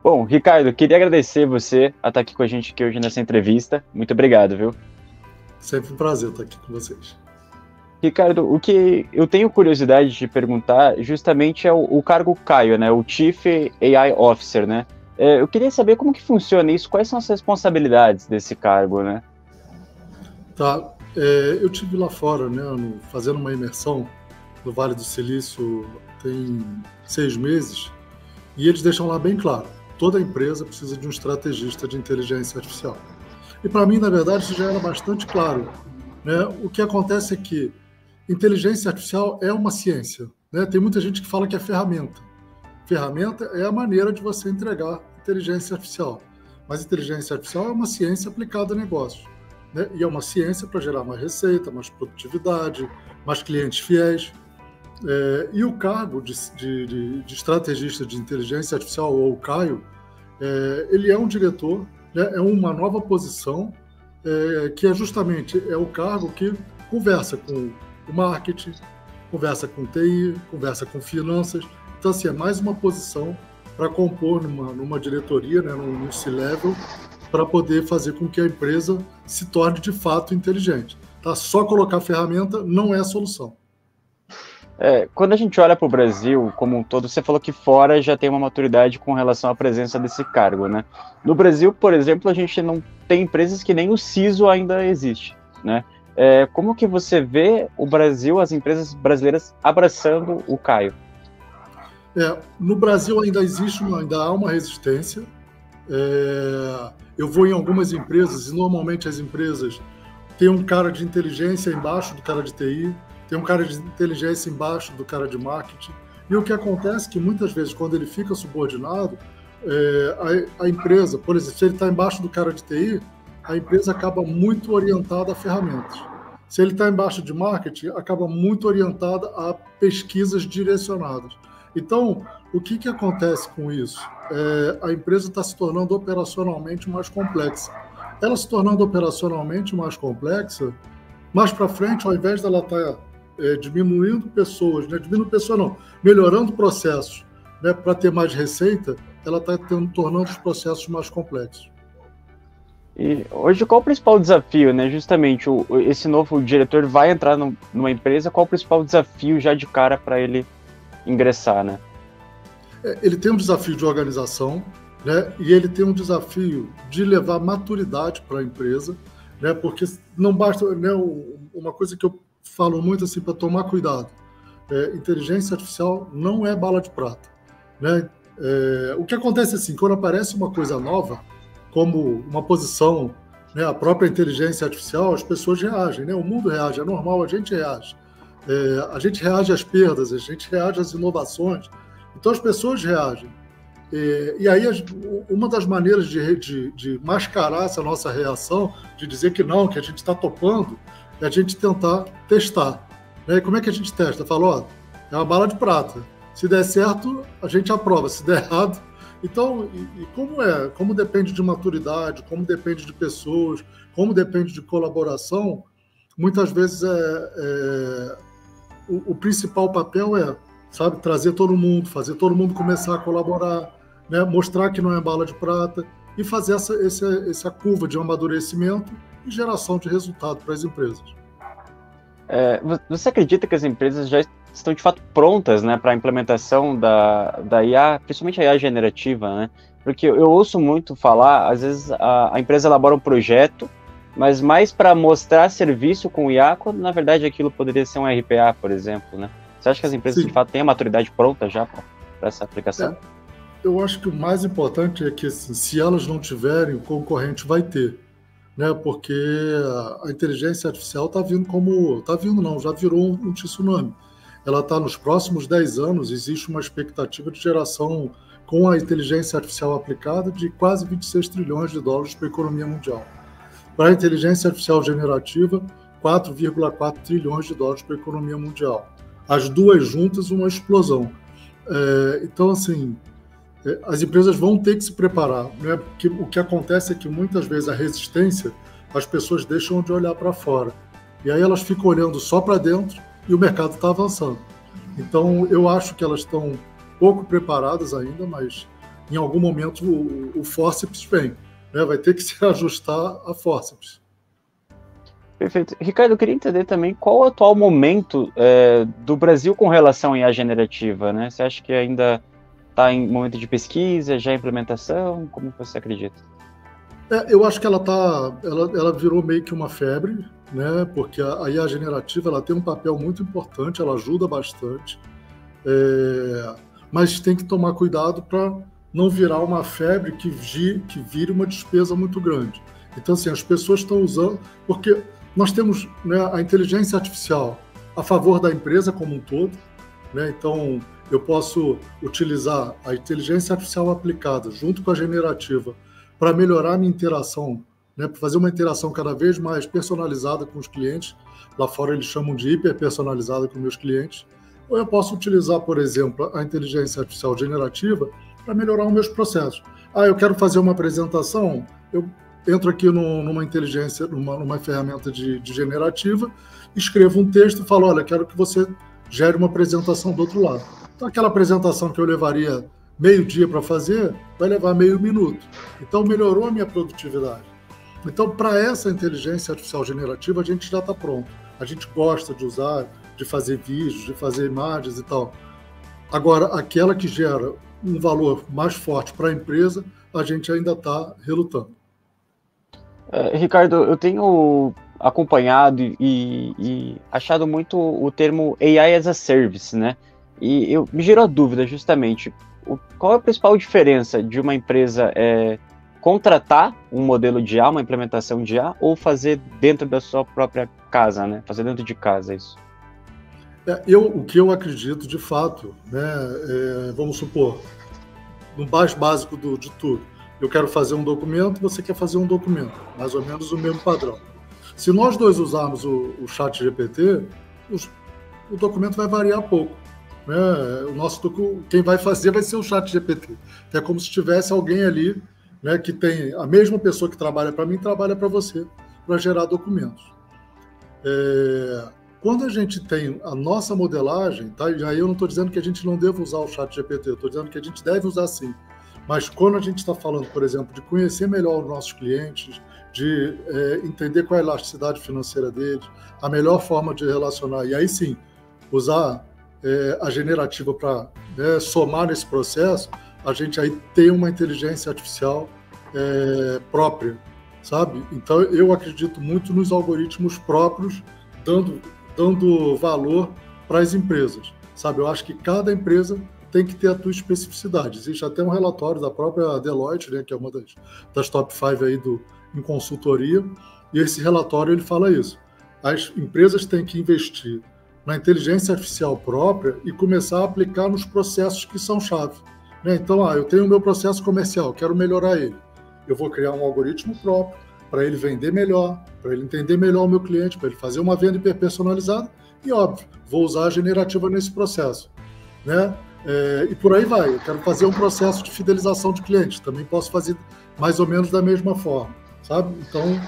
Bom, Ricardo, queria agradecer você a estar aqui com a gente aqui hoje nessa entrevista. Muito obrigado, viu? Sempre um prazer estar aqui com vocês. Ricardo, o que eu tenho curiosidade de perguntar justamente é o cargo Caio, né? O Chief AI Officer, né? Eu queria saber como que funciona isso, quais são as responsabilidades desse cargo, né? Tá, eu tive lá fora, né, fazendo uma imersão no Vale do Silício tem 6 meses, e eles deixam lá bem claro, toda empresa precisa de um estrategista de inteligência artificial. E para mim, na verdade, isso já era bastante claro, né? O que acontece é que inteligência artificial é uma ciência, né? Tem muita gente que fala que é ferramenta. Ferramenta é a maneira de você entregar inteligência artificial. Mas inteligência artificial é uma ciência aplicada a negócios, né? E é uma ciência para gerar mais receita, mais produtividade, mais clientes fiéis. E o cargo de estrategista de inteligência artificial, ou Caio, ele é um diretor, né? É uma nova posição, que é justamente o cargo que conversa com o marketing, conversa com TI, conversa com finanças. Então, assim, é mais uma posição para compor numa diretoria, né, num C-level, para poder fazer com que a empresa se torne de fato inteligente. Tá? Só colocar ferramenta não é a solução. Quando a gente olha para o Brasil como um todo, você falou que fora já tem uma maturidade com relação à presença desse cargo, né? No Brasil, por exemplo, a gente não tem empresas que nem o CISO ainda existe, né? Como que você vê o Brasil, as empresas brasileiras abraçando o Caio? No Brasil ainda ainda há uma resistência. Eu vou em algumas empresas e normalmente as empresas têm um cara de inteligência embaixo do cara de TI, tem um cara de inteligência embaixo do cara de marketing. E o que acontece é que muitas vezes, quando ele fica subordinado, a empresa, por exemplo, se ele está embaixo do cara de TI, a empresa acaba muito orientada a ferramentas. Se ele está embaixo de marketing, acaba muito orientada a pesquisas direcionadas. Então, o que acontece com isso? A empresa está se tornando operacionalmente mais complexa. Ela se tornando operacionalmente mais complexa, mais para frente, ao invés dela estar diminuindo pessoas, né? Diminuindo pessoas não, melhorando processos, né? Para ter mais receita, ela está tornando os processos mais complexos. E hoje, qual o principal desafio, né? Justamente, esse novo diretor vai entrar numa empresa, qual o principal desafio já de cara para ele ingressar, né? Ele tem um desafio de organização, né? E ele tem um desafio de levar maturidade para a empresa, né? Porque não basta, né? Uma coisa que eu falo muito assim para tomar cuidado: inteligência artificial não é bala de prata, né? O que acontece assim, quando aparece uma coisa nova, como uma posição, né? A própria inteligência artificial, as pessoas reagem, né? O mundo reage, é normal, a gente reage. A gente reage às perdas, a gente reage às inovações, então as pessoas reagem. E aí uma das maneiras de mascarar essa nossa reação, de dizer que não, que a gente está topando, é a gente tentar testar. E como é que a gente testa? Fala, ó, é uma bala de prata, se der certo, a gente aprova, se der errado. Então, como depende de maturidade, como depende de pessoas, como depende de colaboração, muitas vezes o principal papel sabe, trazer todo mundo, fazer todo mundo começar a colaborar, né? Mostrar que não é bala de prata e fazer essa curva de amadurecimento e geração de resultado para as empresas. Você acredita que as empresas já estão de fato prontas, né, para a implementação da IA, principalmente a IA generativa, né? Porque eu ouço muito falar, às vezes a empresa elabora um projeto, mas mais para mostrar serviço com IA, quando na verdade aquilo poderia ser um RPA, por exemplo, né? Você acha que as empresas, Sim, de fato têm a maturidade pronta já para essa aplicação? Eu acho que o mais importante é que, assim, se elas não tiverem, o concorrente vai ter, né? Porque a inteligência artificial está vindo já virou um tsunami. Ela está nos próximos 10 anos, existe uma expectativa de geração com a inteligência artificial aplicada de quase 26 trilhões de dólares para a economia mundial. Para a inteligência artificial generativa, 4,4 trilhões de dólares para a economia mundial. As duas juntas, uma explosão. Então, assim, as empresas vão ter que se preparar, né? Porque o que acontece é que muitas vezes a resistência, as pessoas deixam de olhar para fora. E aí elas ficam olhando só para dentro e o mercado está avançando. Então, eu acho que elas estão pouco preparadas ainda, mas em algum momento o forceps vem, né? Vai ter que se ajustar a forceps. Perfeito. Ricardo, eu queria entender também qual o atual momento do Brasil com relação à IA generativa, né? Você acha que ainda está em momento de pesquisa, já implementação? Como você acredita? Eu acho que ela virou meio que uma febre, né? Porque a IA generativa ela tem um papel muito importante, ela ajuda bastante, mas tem que tomar cuidado para não virar uma febre que vire uma despesa muito grande. Então, assim, as pessoas estão usando, porque nós temos, né, a inteligência artificial a favor da empresa como um todo, né? Então, eu posso utilizar a inteligência artificial aplicada junto com a generativa para melhorar a minha interação, né, para fazer uma interação cada vez mais personalizada com os clientes. Lá fora eles chamam de hiperpersonalizada com meus clientes. Ou eu posso utilizar, por exemplo, a inteligência artificial generativa para melhorar os meus processos. Eu quero fazer uma apresentação, eu entro aqui numa inteligência, numa ferramenta de generativa, escrevo um texto e falo, olha, quero que você gere uma apresentação do outro lado. Então, aquela apresentação que eu levaria meio dia para fazer, vai levar meio minuto. Então, melhorou a minha produtividade. Então, para essa inteligência artificial generativa, a gente já está pronto. A gente gosta de usar, de fazer vídeos, de fazer imagens e tal. Agora, aquela que gera um valor mais forte para a empresa, a gente ainda está relutando. Ricardo, eu tenho acompanhado e achado muito o termo AI as a Service, né? E me gerou a dúvida, justamente, qual é a principal diferença de uma empresa contratar um modelo de IA, uma implementação de IA, ou fazer dentro da sua própria casa, né? Fazer dentro de casa isso. O que eu acredito, de fato, né, vamos supor, no mais básico de tudo, eu quero fazer um documento, você quer fazer um documento, mais ou menos o mesmo padrão. Se nós dois usarmos o ChatGPT, o documento vai variar pouco. Né? Quem vai fazer vai ser o ChatGPT. É como se tivesse alguém ali, né, que tem a mesma pessoa que trabalha para mim, trabalha para você, para gerar documentos. Quando a gente tem a nossa modelagem, tá? E aí eu não estou dizendo que a gente não deva usar o ChatGPT, eu estou dizendo que a gente deve usar sim. Mas quando a gente está falando, por exemplo, de conhecer melhor os nossos clientes, de entender qual é a elasticidade financeira deles, a melhor forma de relacionar, e aí sim, usar a generativa para somar nesse processo, a gente aí tem uma inteligência artificial própria, sabe? Então, eu acredito muito nos algoritmos próprios, dando valor para as empresas, sabe? Eu acho que cada empresa tem que ter a tua especificidade. Existe até um relatório da própria Deloitte, né, que é uma das top 5 aí em consultoria, e esse relatório ele fala isso. As empresas têm que investir na inteligência artificial própria e começar a aplicar nos processos que são chave. Né? Então, eu tenho o meu processo comercial, quero melhorar ele. Eu vou criar um algoritmo próprio para ele vender melhor, para ele entender melhor o meu cliente, para ele fazer uma venda hiperpersonalizada e, óbvio, vou usar a generativa nesse processo. Né? E por aí vai. Eu quero fazer um processo de fidelização de clientes, também posso fazer mais ou menos da mesma forma, sabe? Então,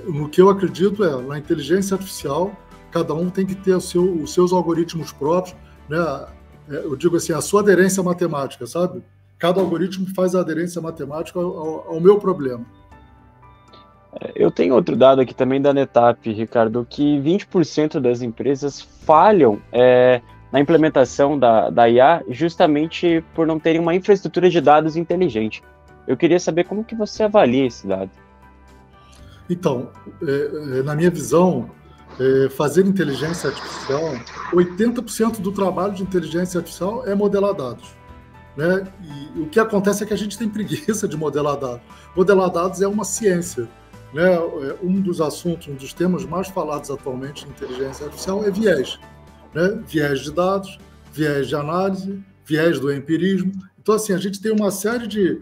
no que eu acredito na inteligência artificial, cada um tem que ter os seus algoritmos próprios, né? Eu digo assim, a sua aderência matemática, sabe? Cada algoritmo faz a aderência matemática ao meu problema. Eu tenho outro dado aqui também da NetApp, Ricardo, que 20% das empresas falham na implementação da IA justamente por não terem uma infraestrutura de dados inteligente. Eu queria saber como que você avalia esse dado. Então, na minha visão, fazer inteligência artificial, 80% do trabalho de inteligência artificial é modelar dados. Né? E o que acontece é que a gente tem preguiça de modelar dados. Modelar dados é uma ciência. Né? Um dos assuntos, um dos temas mais falados atualmente em inteligência artificial é viés. Né? Viés de dados, viés de análise, viés do empirismo. Então, assim, a gente tem uma série de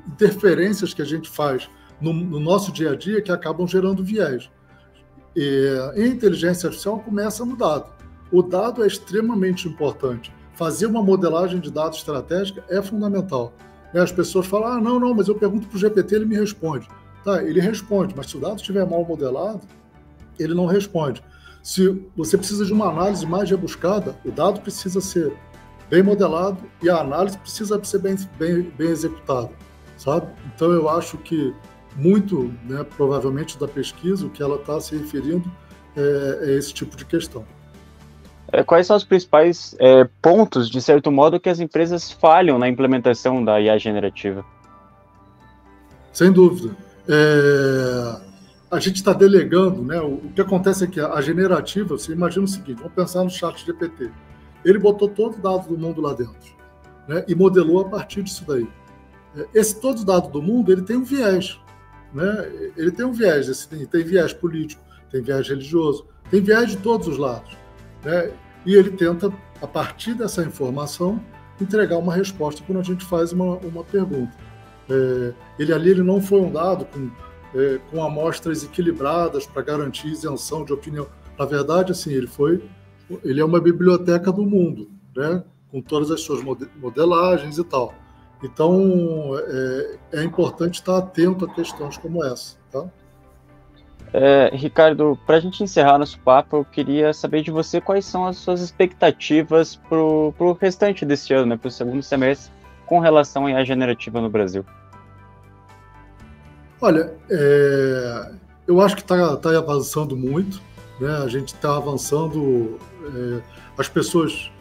interferências que a gente faz no nosso dia a dia que acabam gerando viés. E a inteligência artificial começa no dado. O dado é extremamente importante. Fazer uma modelagem de dados estratégica é fundamental. As pessoas falam, não, mas eu pergunto para o GPT, ele me responde. Tá, ele responde, mas se o dado estiver mal modelado, ele não responde. Se você precisa de uma análise mais rebuscada, o dado precisa ser bem modelado e a análise precisa ser bem executada, sabe? Então, eu acho que muito, né, provavelmente, da pesquisa, o que ela está se referindo é esse tipo de questão. Quais são os principais pontos, de certo modo, que as empresas falham na implementação da IA generativa? Sem dúvida. A gente está delegando, né? O que acontece é que a generativa, você imagina o seguinte, vamos pensar no ChatGPT. Ele botou todo o dado do mundo lá dentro, né, e modelou a partir disso daí. Todo o dado do mundo, ele tem um viés, né? Ele tem um viés, tem viés político, tem viés religioso, tem viés de todos os lados, né? E ele tenta, a partir dessa informação, entregar uma resposta quando a gente faz uma pergunta. Ele não foi um dado com amostras equilibradas para garantir isenção de opinião. Na verdade, assim, ele é uma biblioteca do mundo, né? Com todas as suas modelagens e tal. Então, é importante estar atento a questões como essa, tá? Ricardo, para a gente encerrar nosso papo, eu queria saber de você quais são as suas expectativas para o restante deste ano, né, para o segundo semestre, com relação à IA generativa no Brasil. Olha, eu acho que está avançando muito, né? A gente está avançando, as pessoas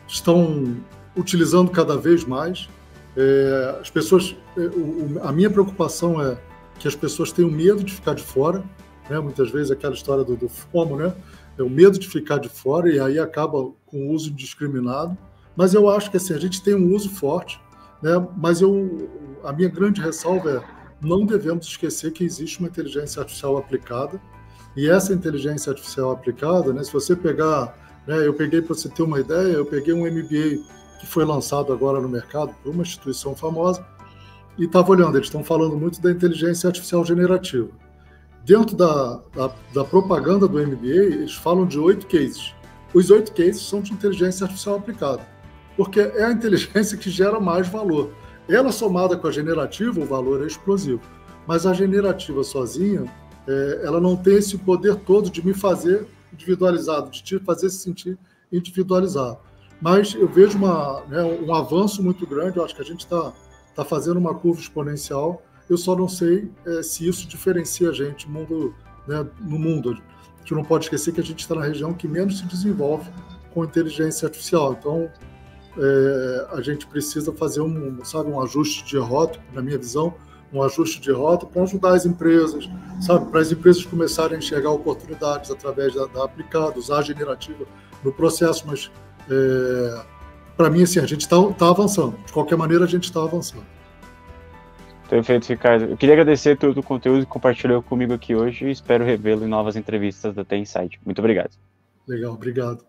estão utilizando cada vez mais. As pessoas, a minha preocupação é que as pessoas tenham medo de ficar de fora, né? Muitas vezes aquela história do FOMO, né? É o medo de ficar de fora e aí acaba com o uso indiscriminado. Mas eu acho que assim, a gente tem um uso forte, né? Mas a minha grande ressalva é não devemos esquecer que existe uma inteligência artificial aplicada, e essa inteligência artificial aplicada, né, se você pegar, né, eu peguei, para você ter uma ideia, eu peguei um MBA que foi lançado agora no mercado por uma instituição famosa, e estava olhando, eles estão falando muito da inteligência artificial generativa. Dentro da propaganda do MBA, eles falam de 8 cases. Os 8 cases são de inteligência artificial aplicada, porque é a inteligência que gera mais valor. Ela somada com a generativa, o valor é explosivo. Mas a generativa sozinha, ela não tem esse poder todo de me fazer individualizado, de te fazer se sentir individualizado. Mas eu vejo um avanço muito grande, eu acho que a gente está fazendo uma curva exponencial, eu só não sei se isso diferencia a gente né, no mundo. A gente não pode esquecer que a gente está na região que menos se desenvolve com inteligência artificial. Então, a gente precisa fazer um ajuste de rota, na minha visão, um ajuste de rota para ajudar as empresas, sabe, para as empresas começarem a enxergar oportunidades através da aplicada, usar a generativa no processo, mas para mim, assim, a gente está avançando. De qualquer maneira, a gente está avançando. Perfeito, Ricardo. Eu queria agradecer todo o conteúdo que compartilhou comigo aqui hoje e espero revê-lo em novas entrevistas da The Insight. Muito obrigado. Legal, obrigado.